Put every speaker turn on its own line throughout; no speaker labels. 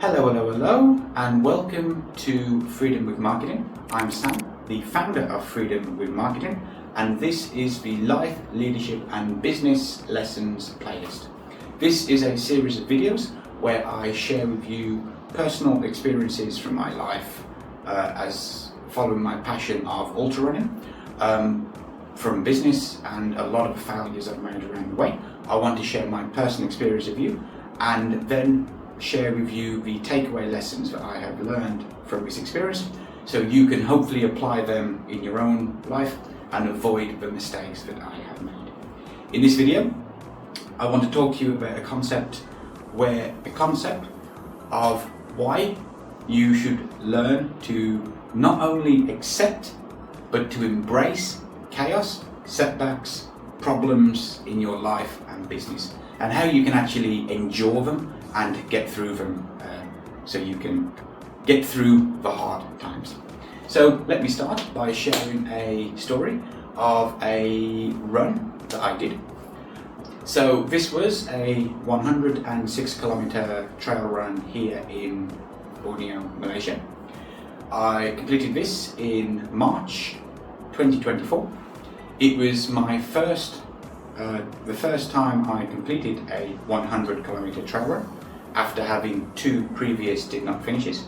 Hello, and welcome to Freedom with Marketing. I'm Sam, the founder of Freedom with Marketing, and this is the Life, Leadership and Business Lessons playlist. This is a series of videos where I share with you personal experiences from my life as following my passion of ultra running, from business and a lot of failures I've made around the way. I want to share my personal experience with you and then share with you the takeaway lessons that I have learned from this experience so you can hopefully apply them in your own life and avoid the mistakes that I have made. In this video, I want to talk to you about a concept of why you should learn to not only accept but to embrace chaos, setbacks, problems in your life and business, and how you can actually endure them and get through them so you can get through the hard times. So let me start by sharing a story of a run that I did. So this was a 106 kilometer trail run here in Borneo, Malaysia. I completed this in March 2024. It was my the first time I completed a 100 kilometer trail run after having two previous did not finishes.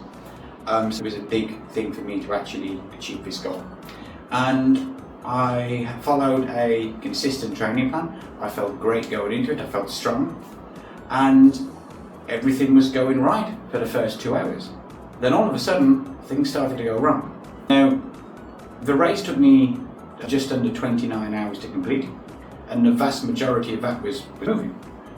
So it was a big thing for me to actually achieve this goal. And I followed a consistent training plan. I felt great going into it, I felt strong, and everything was going right for the first 2 hours. Then all of a sudden, things started to go wrong. Now, the race took me just under 29 hours to complete, and the vast majority of that was moving.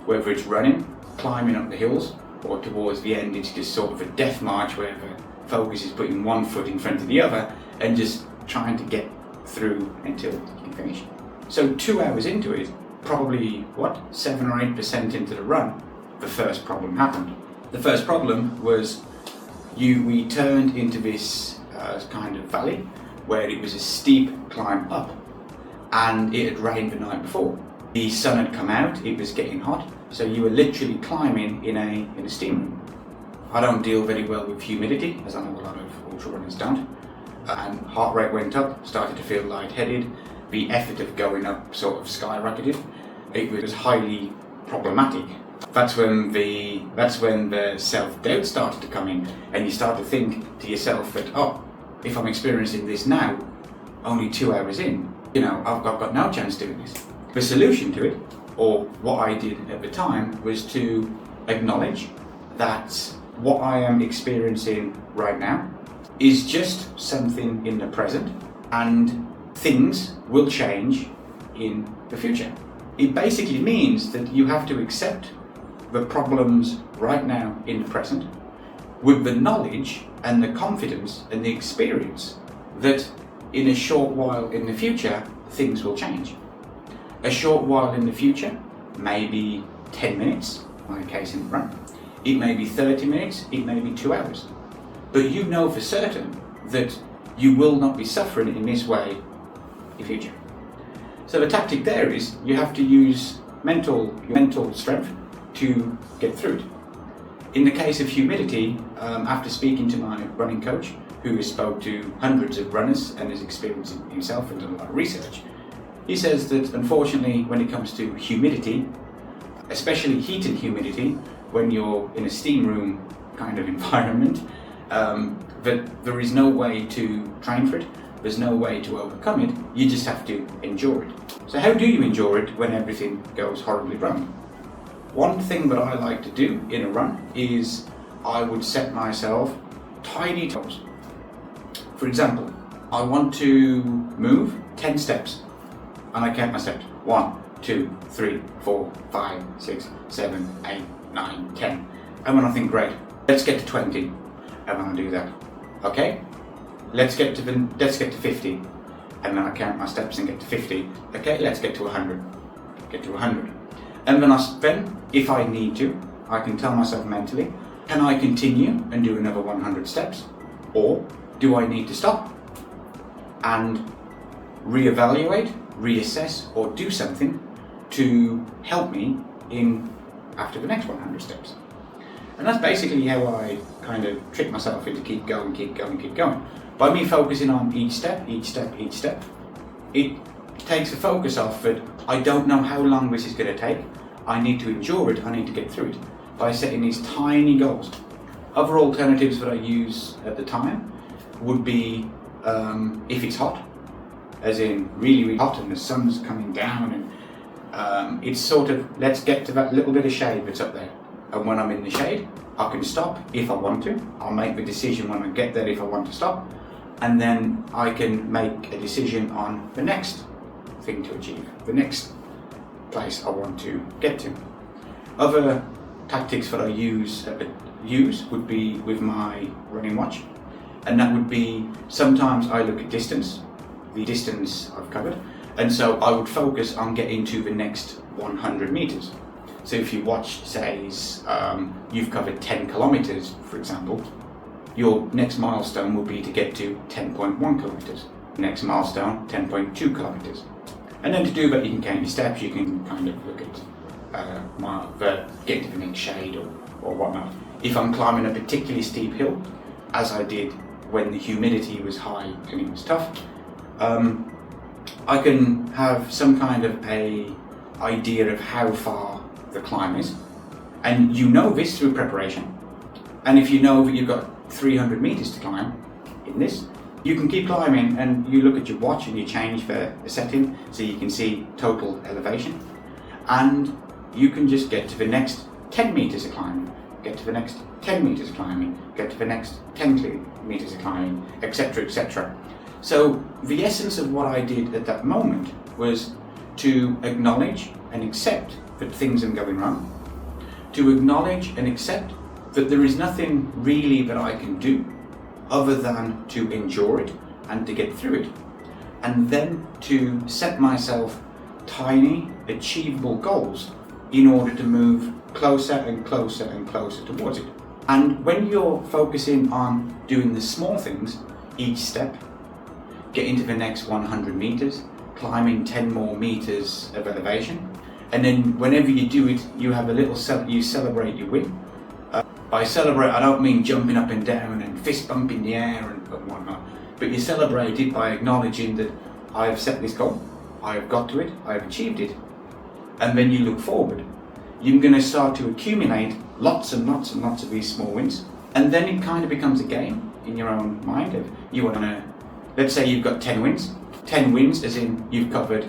Whether it's running, climbing up the hills, or towards the end it's just sort of a death march where the focus is putting one foot in front of the other and just trying to get through until you finish. So 2 hours into it, probably 7 or 8% into the run, the first problem happened. The first problem was we turned into this kind of valley where it was a steep climb up, and it had rained the night before. The sun had come out, it was getting hot, so you were literally climbing in a steam room. I don't deal very well with humidity, as I know a lot of ultra runners don't, and heart rate went up, started to feel lightheaded, the effort of going up sort of skyrocketed. It was highly problematic. That's when the self-doubt started to come in, and you start to think to yourself that, if I'm experiencing this now, only 2 hours in, I've got no chance doing this. The solution to it, or what I did at the time, was to acknowledge that what I am experiencing right now is just something in the present, and things will change in the future. It basically means that you have to accept the problems right now in the present with the knowledge and the confidence and the experience that in a short while in the future, things will change. A short while in the future, maybe 10 minutes, my case in the run. It may be 30 minutes, it may be 2 hours. But you know for certain that you will not be suffering in this way in the future. So the tactic there is you have to use your mental strength to get through it. In the case of humidity, after speaking to my running coach, who has spoke to hundreds of runners and has experienced it himself and done a lot of research, he says that unfortunately when it comes to humidity, especially heated humidity, when you're in a steam room kind of environment, that there is no way to train for it, there's no way to overcome it, you just have to endure it. So how do you endure it when everything goes horribly wrong? One thing that I like to do in a run is I would set myself tiny goals. For example, I want to move 10 steps, and I count my steps. 1, 2, 3, 4, 5, 6, 7, 8, 9, 10. And when I think, great, let's get to 20. And when I do that, okay, let's get to 50. And then I count my steps and get to 50. Okay, let's get to 100. Get to 100. And then, if I need to, I can tell myself mentally, can I continue and do another 100 steps? Or do I need to stop and reevaluate, reassess, or do something to help me after the next 100 steps? And that's basically how I kind of trick myself into keep going. By me focusing on each step, it takes the focus off that I don't know how long this is going to take. I need to endure it, I need to get through it by setting these tiny goals. Other alternatives that I use at the time would be if it's hot, as in really hot and the sun's coming down, and it's sort of, let's get to that little bit of shade that's up there. And when I'm in the shade, I can stop if I want to. I'll make the decision when I get there if I want to stop, and then I can make a decision on the next thing to achieve, the next place I want to get to. Other tactics that I use would be with my running watch, and that would be sometimes I look at distance, the distance I've covered, and so I would focus on getting to the next 100 meters. So if your watch says you've covered 10 kilometers, for example, your next milestone will be to get to 10.1 kilometers. Next milestone, 10.2 kilometers. And then to do that, you can count your steps, you can kind of look at get to the next shade or whatnot. If I'm climbing a particularly steep hill, as I did when the humidity was high and it was tough, I can have some kind of a idea of how far the climb is, and you know this through preparation. And if you know that you've got 300 meters to climb in this, you can keep climbing, and you look at your watch and you change the setting so you can see total elevation, and you can just get to the next 10 meters of climbing, get to the next 10 meters of climbing, get to the next 10 meters of climbing, etc., etc. So the essence of what I did at that moment was to acknowledge and accept that things are going wrong, to acknowledge and accept that there is nothing really that I can do other than to endure it and to get through it, and then to set myself tiny, achievable goals in order to move closer and closer and closer towards it. And when you're focusing on doing the small things, each step, getting to the next 100 meters, climbing 10 more meters of elevation, and then whenever you do it, you have a little you celebrate your win. By celebrate, I don't mean jumping up and down and fist bump in the air and whatnot, but you celebrate it by acknowledging that I have set this goal, I have got to it, I have achieved it, and then you look forward. You're going to start to accumulate lots and lots and lots of these small wins, and then it kind of becomes a game in your own mind of you want to, let's say you've got 10 wins. 10 wins as in you've covered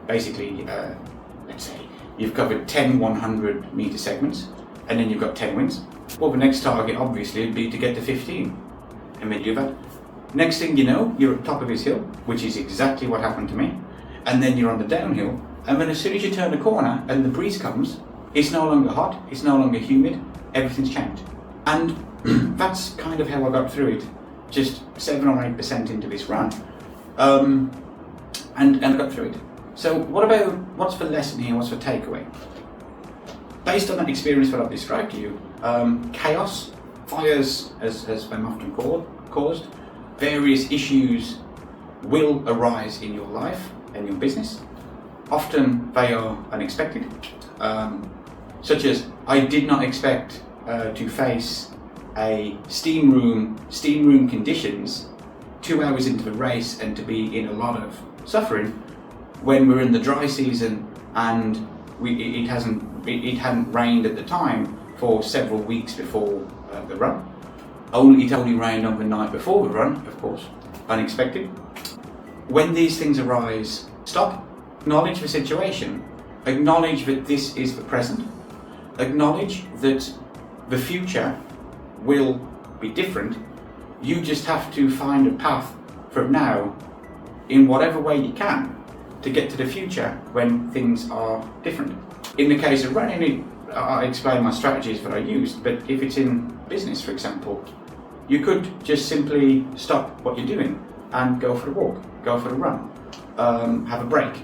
basically, let's say you've covered 10 100 meter segments, and then you've got 10 wins. Well, the next target obviously would be to get to 15, and then do that. Next thing you know, you're at the top of this hill, which is exactly what happened to me, and then you're on the downhill, and then as soon as you turn the corner and the breeze comes, it's no longer hot, it's no longer humid, everything's changed. And that's kind of how I got through it, just 7 or 8% into this run, and I got through it. So what's the lesson here, what's the takeaway? Based on that experience that I've described to you, chaos, fires as they're often caused, various issues will arise in your life and your business. Often they are unexpected, such as I did not expect to face a steam room conditions 2 hours into the race and to be in a lot of suffering when we're in the dry season and it hadn't rained at the time for several weeks before the run. It only rained on the night before the run, of course, unexpected. When these things arise, stop, acknowledge the situation, acknowledge that this is the present, acknowledge that the future will be different. You just have to find a path from now, in whatever way you can, to get to the future when things are different. In the case of running, I explain my strategies that I used, but if it's in business, for example, you could just simply stop what you're doing and go for a walk, go for a run, have a break.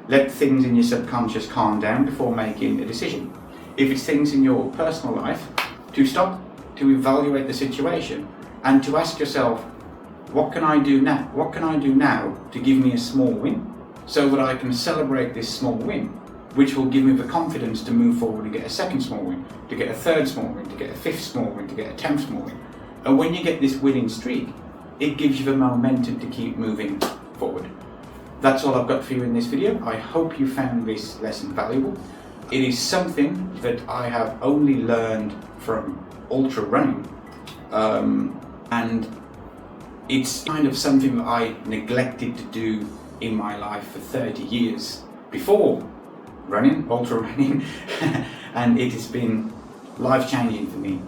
Let things in your subconscious calm down before making a decision. If it's things in your personal life, to stop, to evaluate the situation, and to ask yourself, what can I do now? What can I do now to give me a small win so that I can celebrate this small win which will give me the confidence to move forward and get a second small win, to get a third small win, to get a fifth small win, to get a 10th small win. And when you get this winning streak, it gives you the momentum to keep moving forward. That's all I've got for you in this video. I hope you found this lesson valuable. It is something that I have only learned from ultra running, and it's kind of something that I neglected to do in my life for 30 years before ultra running, and it has been life-changing for me.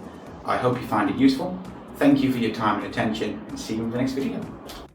I hope you find it useful. Thank you for your time and attention, and see you in the next video.